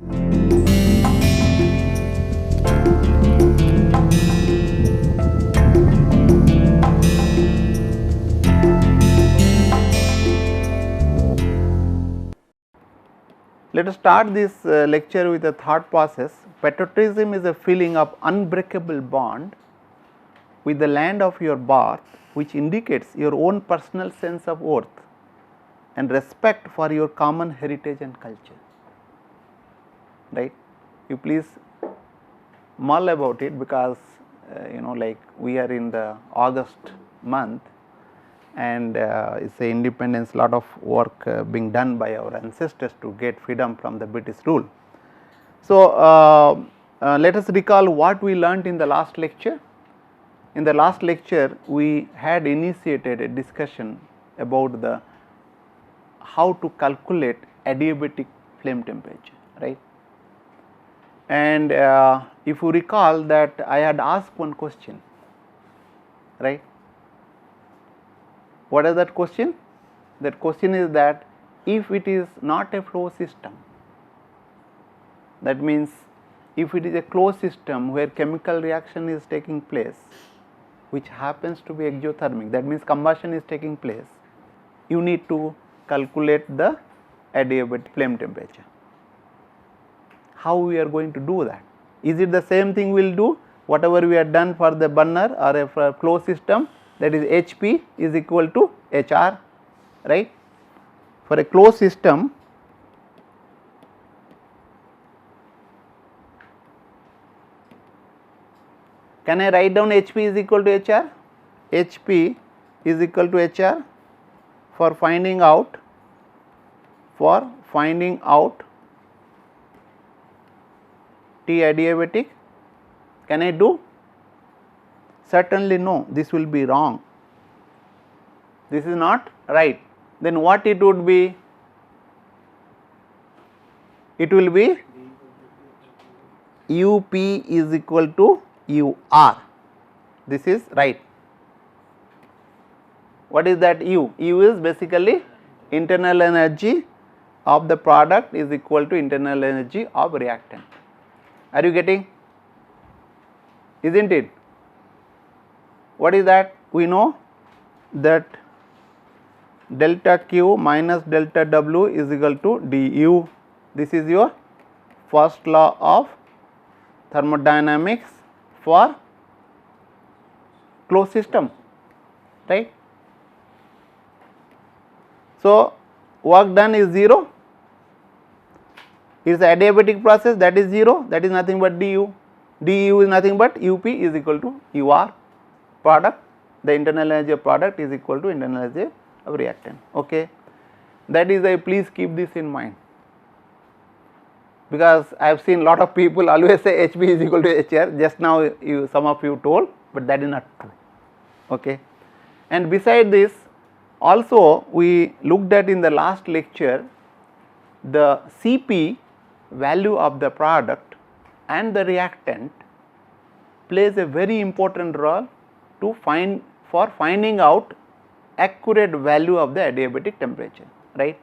Let us start this lecture with a thought process. Patriotism is a feeling of unbreakable bond with the land of your birth, which indicates your own personal sense of worth and respect for your common heritage and culture. Right? You please mull about it, because like we are in the August month, and it's a independence, lot of work being done by our ancestors to get freedom from the British rule. So, let us recall what we learnt in the last lecture. In the last lecture, we had initiated a discussion about the how to calculate adiabatic flame temperature, right? And if you recall that I had asked one question, right? What is that question? That question is that if it is not a flow system, that means if it is a closed system where chemical reaction is taking place, which happens to be exothermic, that means combustion is taking place, you need to calculate the adiabatic flame temperature. How we are going to do that? Is it the same thing we will do whatever we have done for the burner or a closed system, that is HP is equal to HR, right? For a closed system, can I write down HP is equal to HR? HP is equal to HR for finding out T adiabatic. Can I do? Certainly no, this will be wrong. This is not right. Then what it would be? It will be UP is equal to UR. This is right. What is that U? U is basically internal energy of the product is equal to internal energy of reactant. Are you getting? Isn't it? What is that? We know that delta Q minus delta W is equal to du. This is your first law of thermodynamics for closed system, right? So, work done is 0. It is adiabatic process, that is 0, that is nothing but du. du is nothing but UP is equal to UR, product, the internal energy of product is equal to internal energy of reactant. Okay. That is why please keep this in mind, because I have seen lot of people always say HP is equal to HR. Just now some of you told, but that is not true. Okay. And beside this, also we looked at in the last lecture the Cp value of the product and the reactant plays a very important role to finding out accurate value of the adiabatic temperature, right?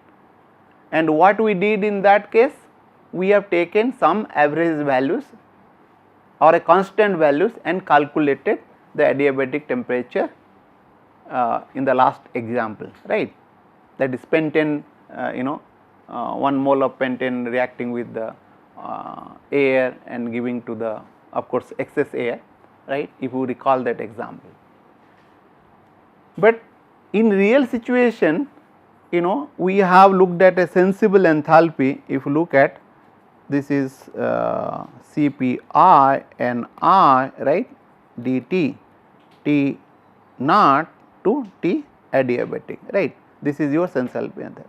And what we did in that case, we have taken some average values or a constant values and calculated the adiabatic temperature in the last example, right? That is pentane, 1 mole of pentane reacting with the air and giving to the, of course, excess air, right, if you recall that example. But in real situation, we have looked at a sensible enthalpy. If you look at this is Cpi and I, right, dt, T naught to T adiabatic, right. This is your enthalpy.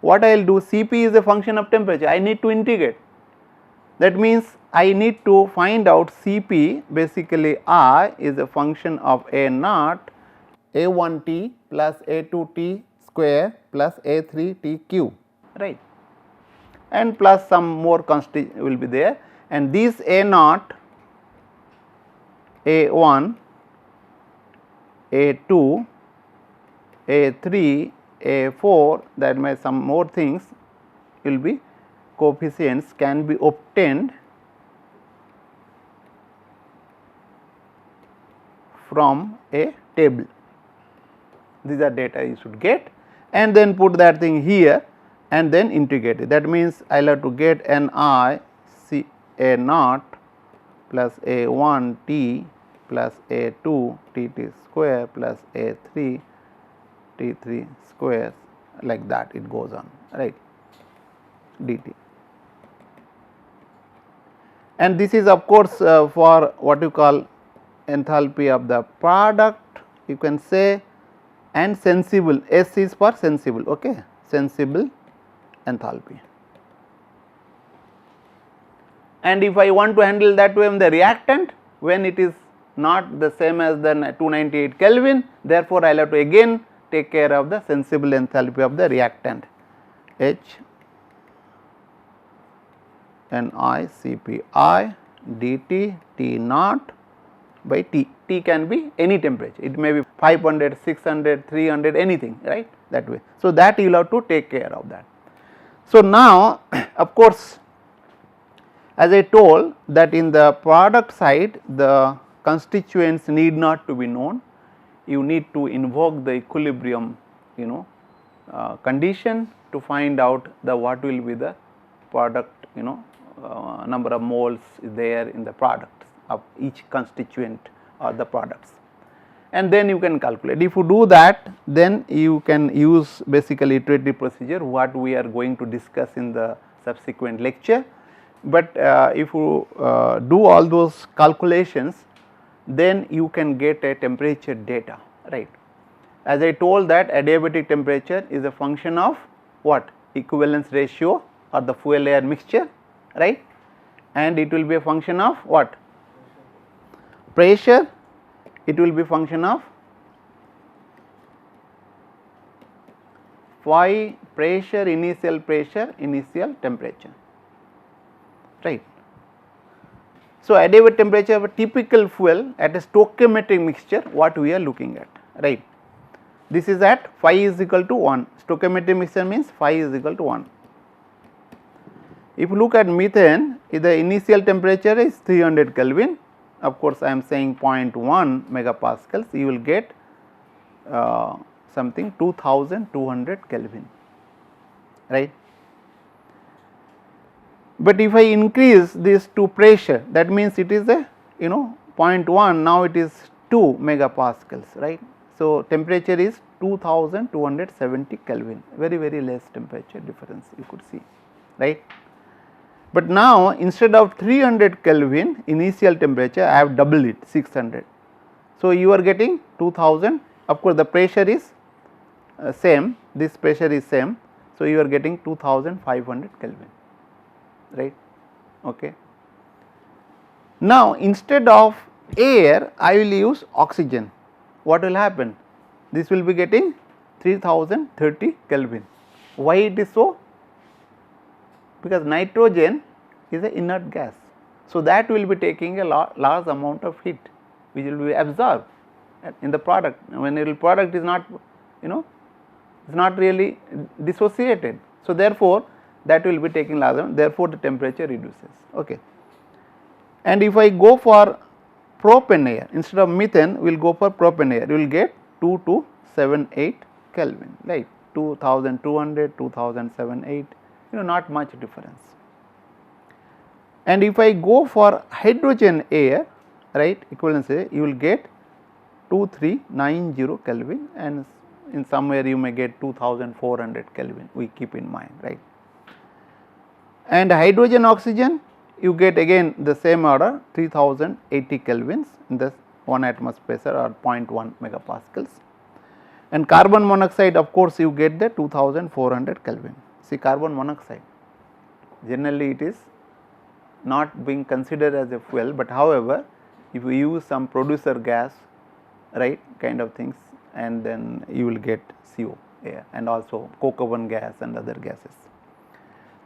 What I will do, Cp is a function of temperature, I need to integrate. That means I need to find out Cp, basically I is a function of A naught A1T plus A2T square plus A3TQ, right, and plus some more constant will be there, and this A naught, A1, A2, A3, A4, that may some more things will be coefficients can be obtained from a table. These are data you should get and then put that thing here and then integrate it. That means I will have to get Ni C A naught plus A 1 T plus A 2 T T square plus A 3 T 3 square, like that it goes on, right, dt. And this is of course for what you call enthalpy of the product, you can say, and sensible, S is for sensible, okay, sensible enthalpy. And if I want to handle that way in the reactant, when it is not the same as the 298 Kelvin, therefore, I will have to again take care of the sensible enthalpy of the reactant, H Ni Cp I dt T naught by T. T can be any temperature, it may be 500, 600, 300, anything, right, that way. So, that you will have to take care of that. So, now of course, as I told that in the product side the constituents need not to be known, you need to invoke the equilibrium condition to find out the what will be the product number of moles there in the product of each constituent or the products, and then you can calculate. If you do that, then you can use basically iterative procedure, what we are going to discuss in the subsequent lecture. But if you do all those calculations, then you can get a temperature data, right. As I told that adiabatic temperature is a function of what, equivalence ratio or the fuel air mixture, right, and it will be a function of what, pressure, it will be function of phi pressure, initial temperature, right. So, adiabatic temperature of a typical fuel at a stoichiometric mixture, what we are looking at, right. This is at phi is equal to 1, stoichiometric mixture means phi is equal to 1. If you look at methane, the initial temperature is 300 Kelvin, of course, I am saying 0.1 megapascals, you will get something 2200 Kelvin, right. But if I increase this to pressure, that means it is a 0.1, now it is 2 megapascals, right. So, temperature is 2270 Kelvin, very less temperature difference you could see, right. But now instead of 300 Kelvin initial temperature, I have doubled it 600. So, you are getting 2000, of course, the pressure is same, this pressure is same. So, you are getting 2500 Kelvin, right. Okay. Now, instead of air, I will use oxygen. What will happen? This will be getting 3030 Kelvin. Why it is so? Because nitrogen is an inert gas. So, that will be taking a large amount of heat which will be absorbed in the product, when the product is not is not really dissociated. So, therefore, that will be taking large amount, therefore, the temperature reduces. Okay. And if I go for propane air, instead of methane we will go for propane air, you will get 2278 Kelvin, right, 2200, 2078, not much difference. And if I go for hydrogen air, right, equivalence air, you will get 2390 Kelvin, and in somewhere you may get 2400 Kelvin, we keep in mind, right. And hydrogen oxygen, you get again the same order 3080 Kelvins in the 1 atmosphere pressure or 0.1 megapascals. And carbon monoxide, of course, you get the 2400 Kelvin. See, carbon monoxide, generally it is not being considered as a fuel, but however, if you use some producer gas, right, kind of things, and then you will get CO air and also coke oven gas and other gases.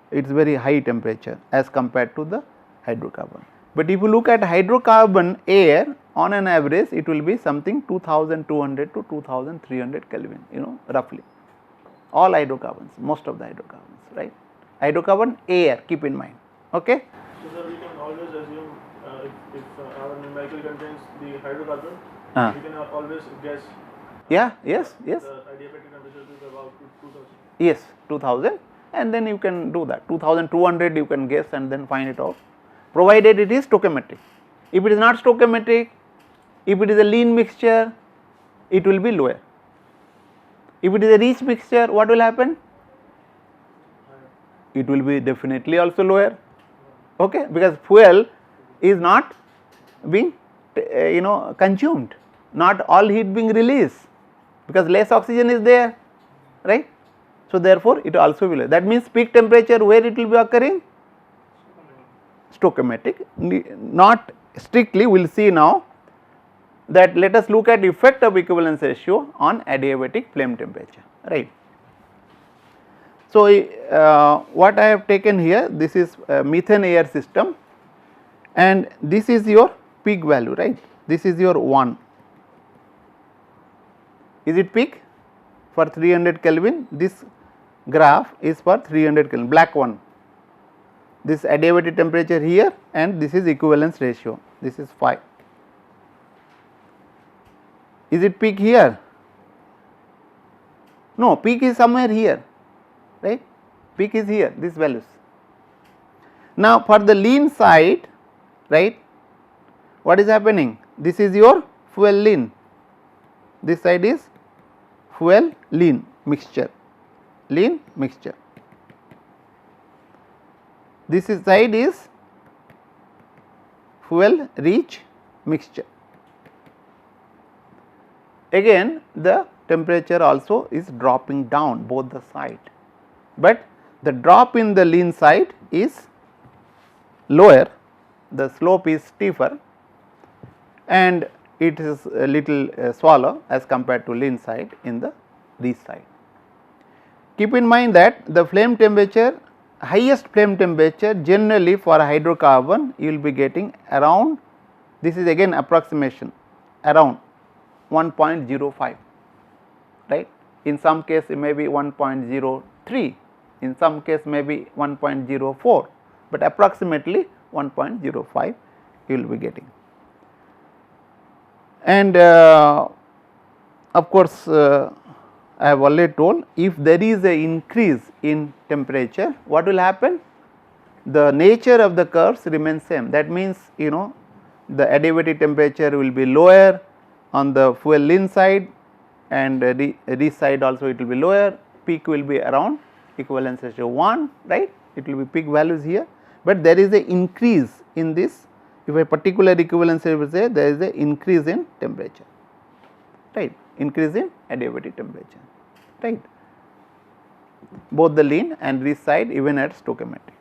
It is very high temperature as compared to the hydrocarbon. But if you look at hydrocarbon air, on an average it will be something 2200 to 2300 Kelvin, roughly, all hydrocarbons, most of the hydrocarbons, right. hydrocarbon, air, keep in mind. Okay. So sir, we can always assume if our numerical contains the hydrocarbon, we can always guess. Yeah, yes. The adiabatic temperature is about 2000. Yes, 2000, and then you can do that 2200 you can guess and then find it out, provided it is stoichiometric. If it is not stoichiometric, if it is a lean mixture, it will be lower. If it is a rich mixture, what will happen? It will be definitely also lower, okay, because fuel is not being consumed, not all heat being released, because less oxygen is there, right. So therefore it also will, that means peak temperature where it will be occurring? Stoichiometric, not strictly. We will see now that. Let us look at effect of equivalence ratio on adiabatic flame temperature, right. So what I have taken here, this is methane air system, and this is your peak value, right. This is your 1. Is it peak for 300 Kelvin? This graph is for 300 Kelvin, black one. This adiabatic temperature here, and this is equivalence ratio, this is 5. Is it peak here? No, peak is somewhere here, right, peak is here, these values. Now for the lean side, right, what is happening? This is your fuel lean, this side is fuel lean mixture, lean mixture. This is side is fuel rich mixture. Again the temperature also is dropping down both the side, but the drop in the lean side is lower, the slope is steeper, and it is a little smaller as compared to lean side in the rich side. Keep in mind that the flame temperature, highest flame temperature generally for hydrocarbon you will be getting around, this is again approximation, around 1.05, right. In some case it may be 1.03, in some case maybe 1.04, but approximately 1.05 you will be getting. And of course I have already told, if there is a increase in temperature, what will happen? The nature of the curves remains same, that means the adiabatic temperature will be lower on the fuel lean side, and rich side also it will be lower, peak will be around equivalence ratio 1, right, it will be peak values here, but there is a increase in this. If a particular equivalence ratio say there is a increase in temperature, right, increase in adiabatic temperature, right, both the lean and rich side even at stoichiometric.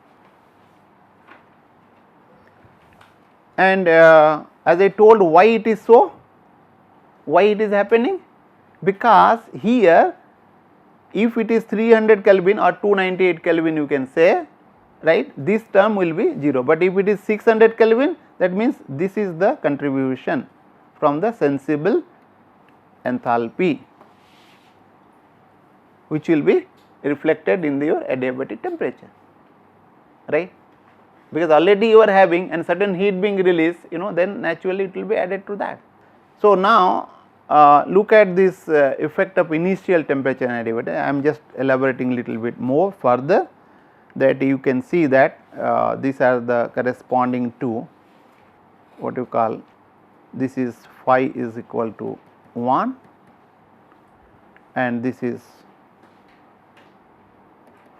And as I told, why it is so, why it is happening? Because here if it is 300 Kelvin or 298 Kelvin you can say, right, this term will be 0, but if it is 600 Kelvin, that means this is the contribution from the sensible enthalpy which will be reflected in your adiabatic temperature, right, because already you are having and certain heat being released, then naturally it will be added to that. So now look at this effect of initial temperature in adiabatic. I am just elaborating little bit more further, that you can see that these are the corresponding to what you call, this is phi is equal to 1 and this is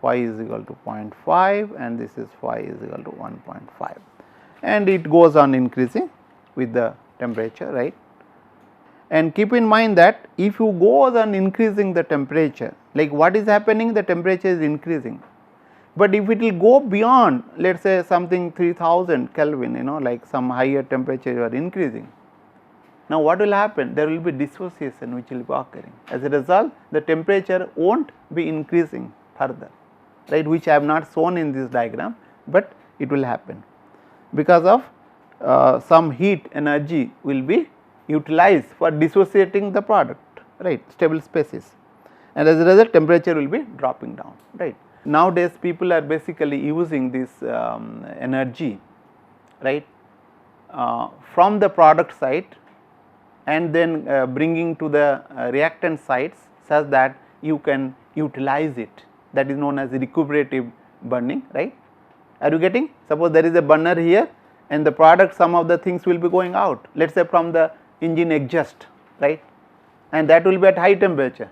phi is equal to 0.5 and this is phi is equal to 1.5, and it goes on increasing with the temperature, right. And keep in mind that if you go on increasing the temperature, like what is happening, the temperature is increasing, but if it will go beyond, let us say something 3000 Kelvin, like some higher temperature you are increasing, now what will happen? There will be dissociation which will be occurring. As a result, the temperature won't be increasing further, right, which I have not shown in this diagram, but it will happen because of some heat energy will be utilized for dissociating the product, right, stable species, and as a result temperature will be dropping down, right. nowadays people are basically using this energy, right, from the product site and then bringing to the reactant sites such that you can utilize it. That is known as recuperative burning, right. Are you getting? Suppose there is a burner here and the product, some of the things will be going out, let us say from the engine exhaust, right, and that will be at high temperature.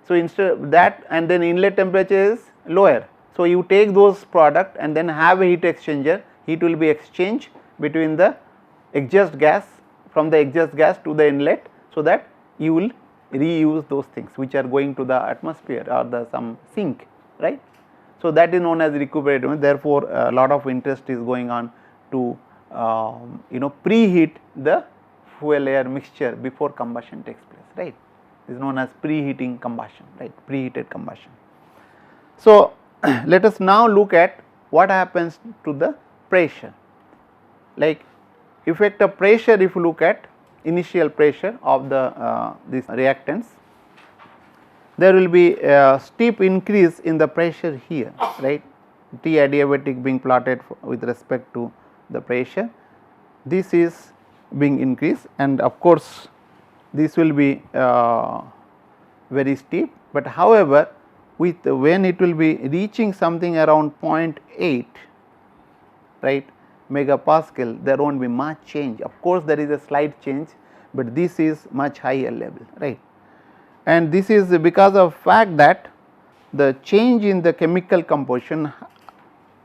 So, instead of that, and then inlet temperature is lower. So, you take those product and then have a heat exchanger, heat will be exchanged between the exhaust gas, from the exhaust gas to the inlet, so that you will reuse those things which are going to the atmosphere or the some sink, right. So, that is known as recuperative. Therefore, a lot of interest is going on to preheat the fuel air mixture before combustion takes place, right. Is known as preheating combustion, right, preheated combustion. So, let us now look at what happens to the pressure, like effect of pressure. If you look at initial pressure of the these reactants, there will be a steep increase in the pressure here, right, T adiabatic being plotted with respect to the pressure. This is being increased, and of course, this will be very steep, but however, with when it will be reaching something around 0.8, right, megapascal, there will not be much change. Of course, there is a slight change, but this is much higher level, right. And this is because of fact that the change in the chemical composition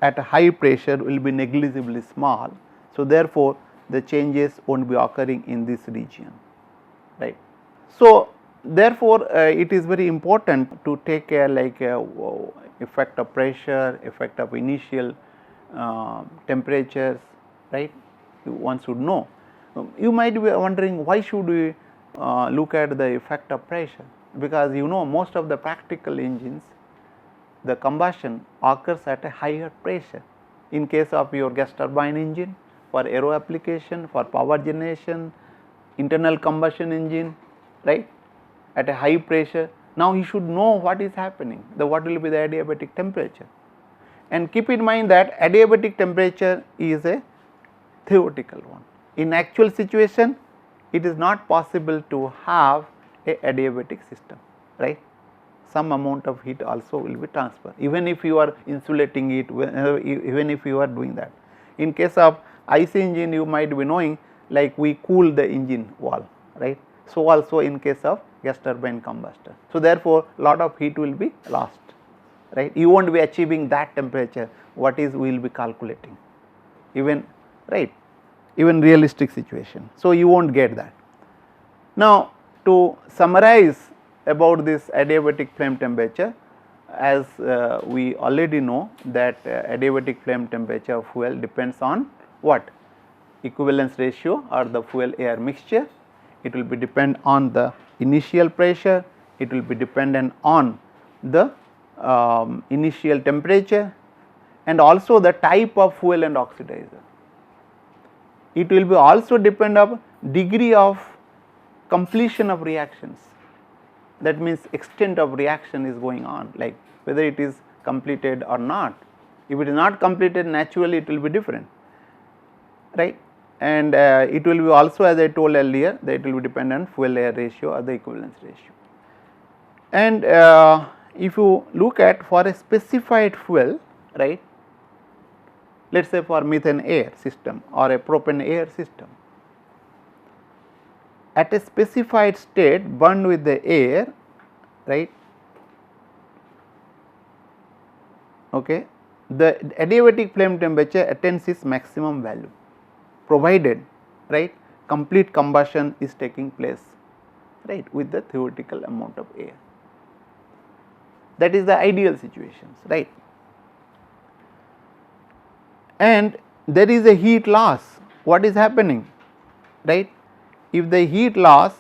at a high pressure will be negligibly small. So, therefore, the changes will not be occurring in this region, right. So, therefore, it is very important to take care like effect of pressure, effect of initial temperatures, right, one should know. You might be wondering why should we look at the effect of pressure, because most of the practical engines, the combustion occurs at a higher pressure. In case of your gas turbine engine, for aero application, for power generation, internal combustion engine, right, at a high pressure. Now, you should know what is happening, what will be the adiabatic temperature, and keep in mind that adiabatic temperature is a theoretical one. In actual situation, it is not possible to have a adiabatic system, right. Some amount of heat also will be transferred, even if you are insulating it, even if you are doing that. In case of IC engine, you might be knowing like we cool the engine wall, right. So, also in case of gas turbine combustor. So, therefore, lot of heat will be lost, right. You will not be achieving that temperature what is we will be calculating, even, right, even realistic situation. So, you will not get that. Now, to summarize about this adiabatic flame temperature, as we already know that adiabatic flame temperature of fuel depends on what? Equivalence ratio or the fuel air mixture. It will be depend on the initial pressure, it will be dependent on the initial temperature, and also the type of fuel and oxidizer. It will be also depend on degree of completion of reactions, that means extent of reaction is going on, like whether it is completed or not. If it is not completed, naturally it will be different, right, and it will be also, as I told earlier, that it will be dependent on fuel air ratio or the equivalence ratio. And if you look at for a specified fuel, right, let us say for methane air system or a propane air system, at a specified state burned with the air, right, okay, the adiabatic flame temperature attains its maximum value, provided, right, complete combustion is taking place, right, with the theoretical amount of air. That is the ideal situations, right. And there is a heat loss. What is happening, right? If the heat loss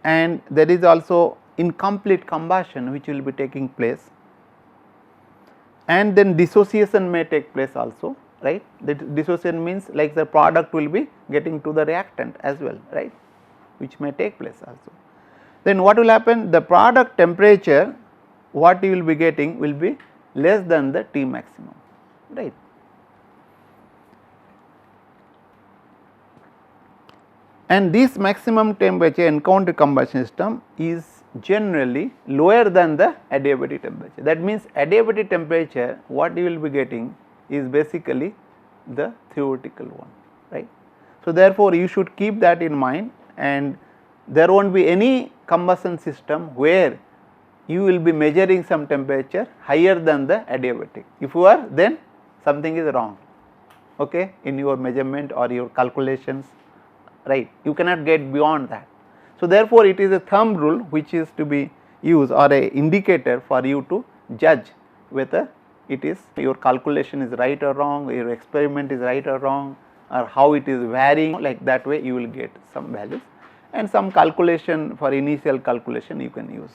and there is also incomplete combustion which will be taking place, and then dissociation may take place also, right. The dissociation means like the product will be getting to the reactant as well, right, which may take place also. Then what will happen? The product temperature what you will be getting will be less than the T maximum, right. And this maximum temperature encountered combustion system is generally lower than the adiabatic temperature. That means, adiabatic temperature what you will be getting is basically the theoretical one, right. So, therefore, you should keep that in mind, and there will not be any combustion system where you will be measuring some temperature higher than the adiabatic. If you are, then something is wrong, okay, in your measurement or your calculations, right. You cannot get beyond that. So, therefore, it is a thumb rule which is to be used, or a indicator for you to judge whether it is your calculation is right or wrong, your experiment is right or wrong, or how it is varying. Like that way you will get some values, and some calculation for initial calculation you can use.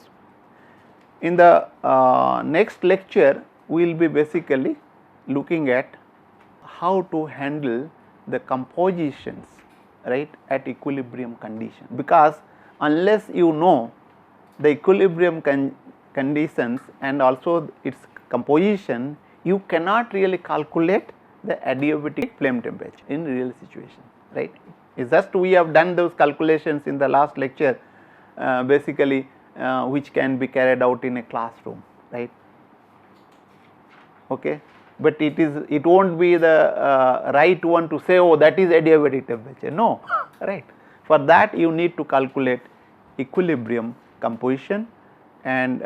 In the next lecture, we will be basically looking at how to handle the compositions, right, at equilibrium condition, because unless you know the equilibrium conditions and also its composition, you cannot really calculate the adiabatic flame temperature in real situation, right. It's just we have done those calculations in the last lecture, basically which can be carried out in a classroom, right. Okay. But it won't be the right one to say, oh, that is adiabatic temperature, no, right. For that you need to calculate equilibrium composition, and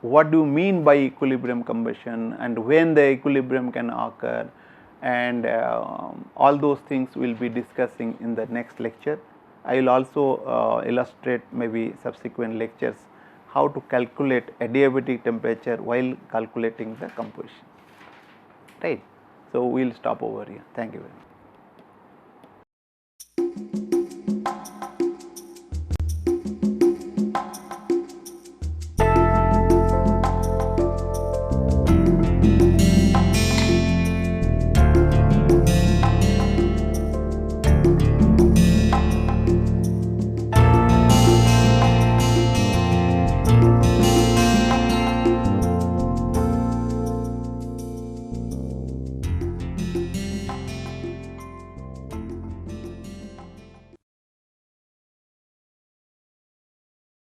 what do you mean by equilibrium combustion, and when the equilibrium can occur, and all those things we will be discussing in the next lecture. I will also illustrate maybe subsequent lectures how to calculate adiabatic temperature while calculating the composition, right. So, we will stop over here. Thank you very much.